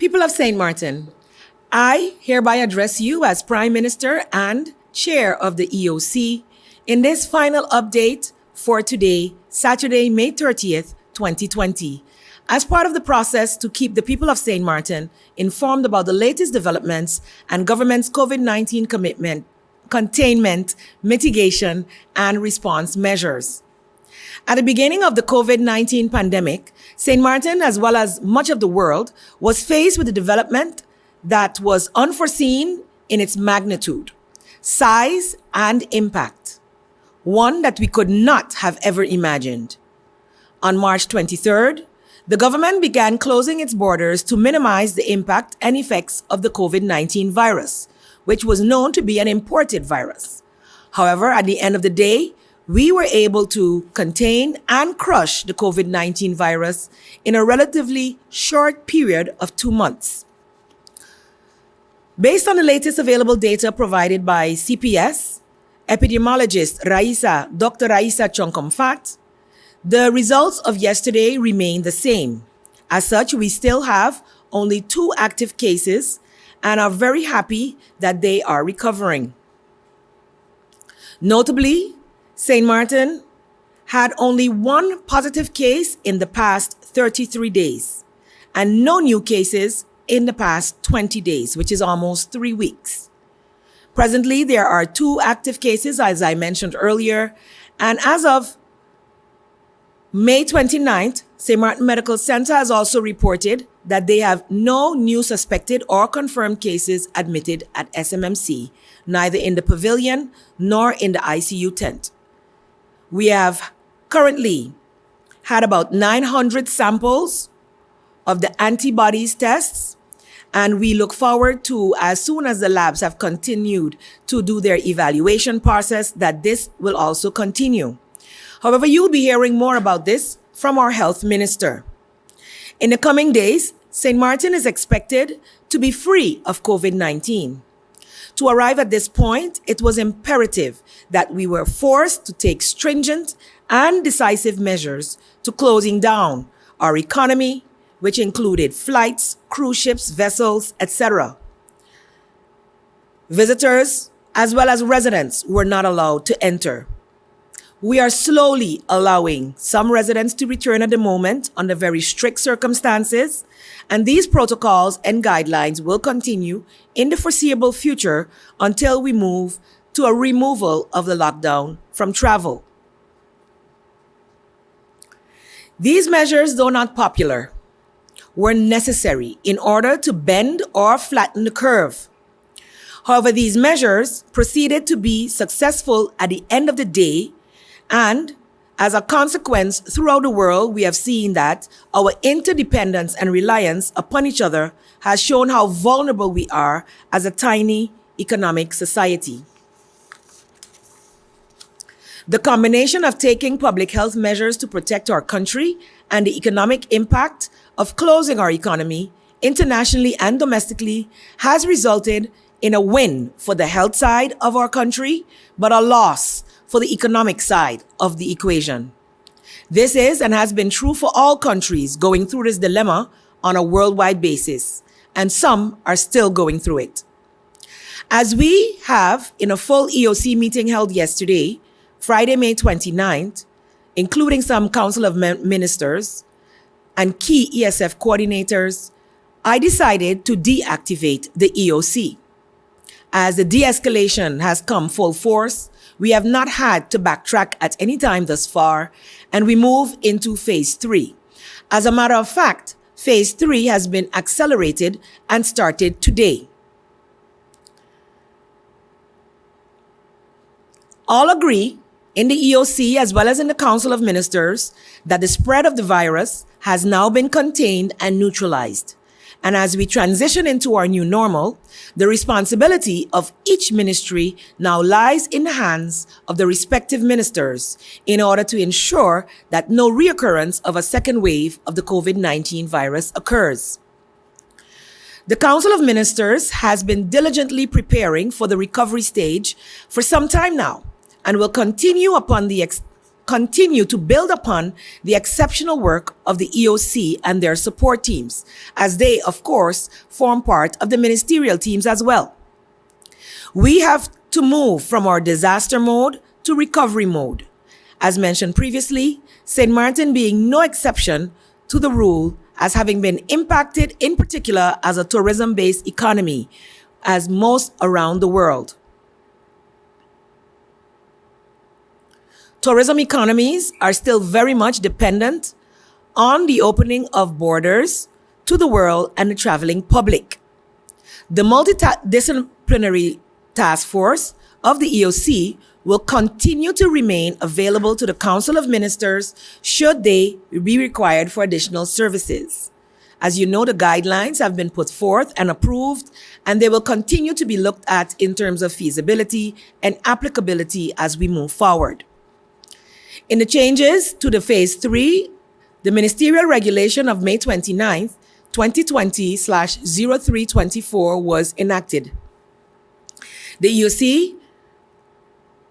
People of St. Martin, I hereby address you as Prime Minister and Chair of the EOC in this final update for today, Saturday, May 30th, 2020, as part of the process to keep the people of St. Martin informed about the latest developments and government's COVID-19 commitment, containment, mitigation, and response measures. At the beginning of the COVID-19 pandemic, St. Martin, as well as much of the world, was faced with a development that was unforeseen in its magnitude, size, and impact, one that we could not have ever imagined. On March 23rd, the government began closing its borders to minimize the impact and effects of the COVID-19 virus, which was known to be an imported virus. However, at the end of the day, we were able to contain and crush the COVID-19 virus in a relatively short period of 2 months. Based on the latest available data provided by CPS, epidemiologist Dr. Raisa Chonkomfat, the results of yesterday remain the same. As such, we still have only 2 active cases and are very happy that they are recovering. Notably, St. Martin had only 1 positive case in the past 33 days and no new cases in the past 20 days, which is almost 3 weeks. Presently, there are 2 active cases, as I mentioned earlier, and as of May 29th, St. Martin Medical Center has also reported that they have no new suspected or confirmed cases admitted at SMMC, neither in the pavilion nor in the ICU tent. We have currently had about 900 samples of the antibodies tests, and we look forward to, as soon as the labs have continued to do their evaluation process, that this will also continue. However, you'll be hearing more about this from our health minister. In the coming days, St. Martin is expected to be free of COVID-19. To arrive at this point, it was imperative that we were forced to take stringent and decisive measures to closing down our economy, which included flights, cruise ships, vessels, etc. Visitors, as well as residents, were not allowed to enter. We are slowly allowing some residents to return at the moment under very strict circumstances, and these protocols and guidelines will continue in the foreseeable future until we move to a removal of the lockdown from travel. These measures, though not popular, were necessary in order to bend or flatten the curve. However, these measures proceeded to be successful at the end of the day, and as a consequence, throughout the world, we have seen that our interdependence and reliance upon each other has shown how vulnerable we are as a tiny economic society. The combination of taking public health measures to protect our country and the economic impact of closing our economy internationally and domestically has resulted in a win for the health side of our country, but a loss for the economic side of the equation. This is and has been true for all countries going through this dilemma on a worldwide basis, and some are still going through it. As we have in a full EOC meeting held yesterday, Friday, May 29th, including some Council of Ministers and key ESF coordinators, I decided to deactivate the EOC. As the de-escalation has come full force, we have not had to backtrack at any time thus far, and we move into phase 3. As a matter of fact, phase 3 has been accelerated and started today. All agree in the EOC as well as in the Council of Ministers that the spread of the virus has now been contained and neutralized. And as we transition into our new normal, the responsibility of each ministry now lies in the hands of the respective ministers in order to ensure that no reoccurrence of a second wave of the COVID-19 virus occurs. The Council of Ministers has been diligently preparing for the recovery stage for some time now and will continue upon the continue to build upon the exceptional work of the EOC and their support teams, as they, of course, form part of the ministerial teams as well. We have to move from our disaster mode to recovery mode. As mentioned previously, St. Martin being no exception to the rule, as having been impacted in particular as a tourism-based economy, as most around the world. Tourism economies are still very much dependent on the opening of borders to the world and the traveling public. The multidisciplinary task force of the EOC will continue to remain available to the Council of Ministers should they be required for additional services. As you know, the guidelines have been put forth and approved, and they will continue to be looked at in terms of feasibility and applicability as we move forward. In the changes to the Phase 3, the Ministerial Regulation of May 29th, 2020/0324 was enacted. The EOC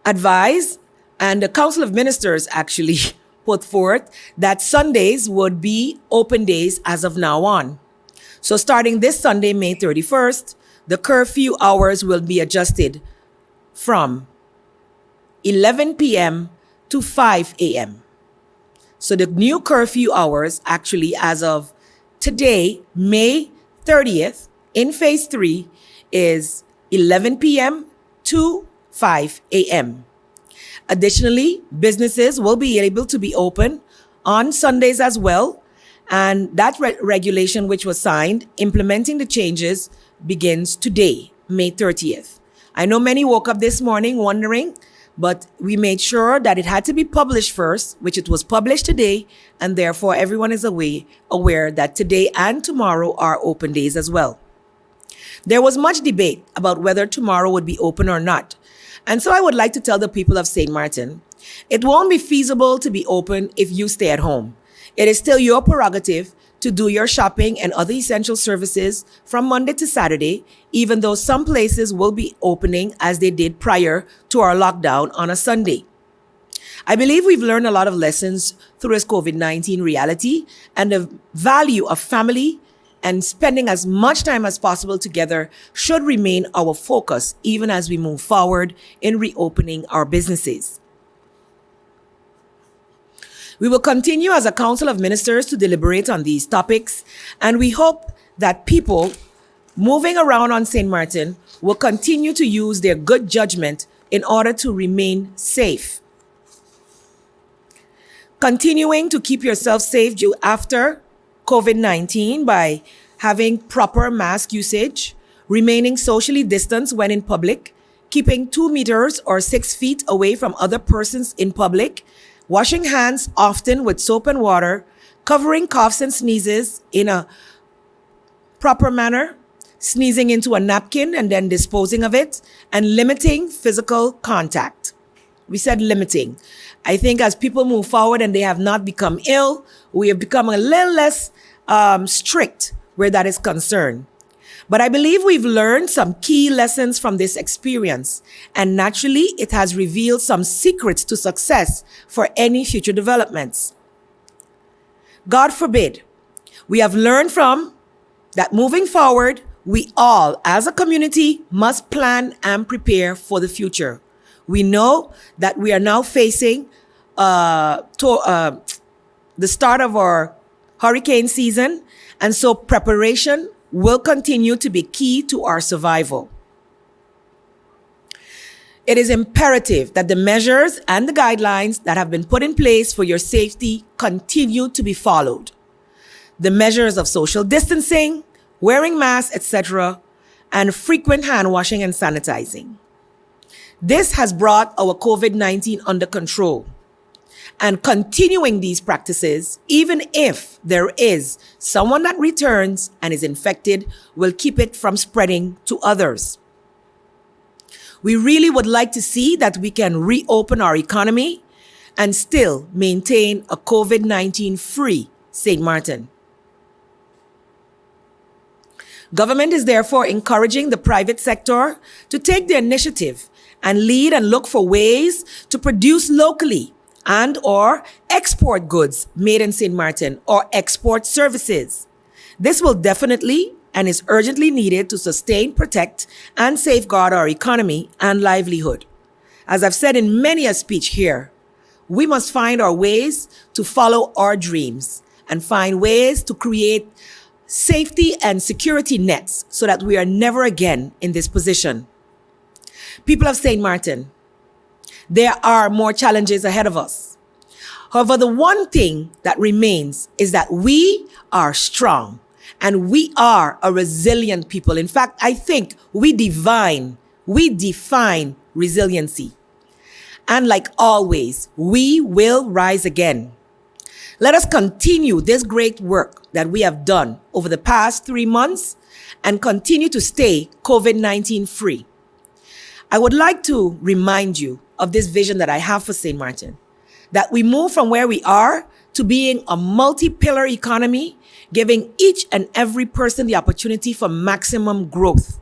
advised, and the Council of Ministers actually put forth, that Sundays would be open days as of now on. So starting this Sunday, May 31st, the curfew hours will be adjusted from 11 p.m. to 5 a.m. So the new curfew hours actually as of today, May 30th, in Phase 3 is 11 p.m. to 5 a.m. Additionally, businesses will be able to be open on Sundays as well. And that regulation, which was signed, implementing the changes, begins today, May 30th. I know many woke up this morning wondering, but we made sure that it had to be published first, which it was published today, and therefore everyone is aware that today and tomorrow are open days as well. There was much debate about whether tomorrow would be open or not. And so I would like to tell the people of St. Martin, it won't be feasible to be open if you stay at home. It is still your prerogative to do your shopping and other essential services from Monday to Saturday, even though some places will be opening as they did prior to our lockdown on a Sunday. I believe we've learned a lot of lessons through this COVID-19 reality, and the value of family and spending as much time as possible together should remain our focus even as we move forward in reopening our businesses. We will continue as a Council of Ministers to deliberate on these topics, and we hope that people moving around on St. Martin will continue to use their good judgment in order to remain safe. Continuing to keep yourself safe after COVID-19 by having proper mask usage, remaining socially distanced when in public, keeping 2 meters or 6 feet away from other persons in public, washing hands often with soap and water, covering coughs and sneezes in a proper manner, sneezing into a napkin and then disposing of it, and limiting physical contact. We said limiting. I think as people move forward and they have not become ill, we have become a little less strict where that is concerned. But I believe we've learned some key lessons from this experience, and naturally it has revealed some secrets to success for any future developments. God forbid, we have learned from that moving forward, we all as a community must plan and prepare for the future. We know that we are now facing the start of our hurricane season, and so preparation will continue to be key to our survival. It is imperative that the measures and the guidelines that have been put in place for your safety continue to be followed. The measures of social distancing, wearing masks, etc., and frequent hand washing and sanitizing. This has brought our COVID-19 under control. And continuing these practices, even if there is someone that returns and is infected, will keep it from spreading to others. We really would like to see that we can reopen our economy and still maintain a COVID-19 free St. Martin. Government is therefore encouraging the private sector to take the initiative and lead and look for ways to produce locally and or export goods made in St. Martin or export services. This will definitely and is urgently needed to sustain, protect, and safeguard our economy and livelihood. As I've said in many a speech here, we must find our ways to follow our dreams and find ways to create safety and security nets so that we are never again in this position. People of St. Martin, there are more challenges ahead of us. However, the one thing that remains is that we are strong and we are a resilient people. In fact, I think we define resiliency. And like always, we will rise again. Let us continue this great work that we have done over the past 3 months and continue to stay COVID-19 free. I would like to remind you of this vision that I have for St. Martin, that we move from where we are to being a multi-pillar economy, giving each and every person the opportunity for maximum growth,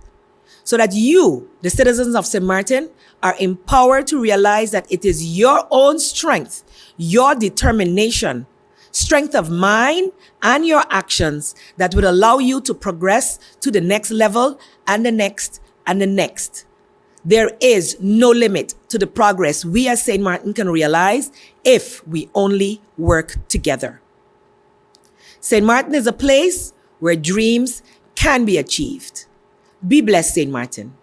so that you, the citizens of St. Martin, are empowered to realize that it is your own strength, your determination, strength of mind, and your actions that would allow you to progress to the next level and the next and the next. There is no limit to the progress we as St. Martin can realize if we only work together. St. Martin is a place where dreams can be achieved. Be blessed, St. Martin.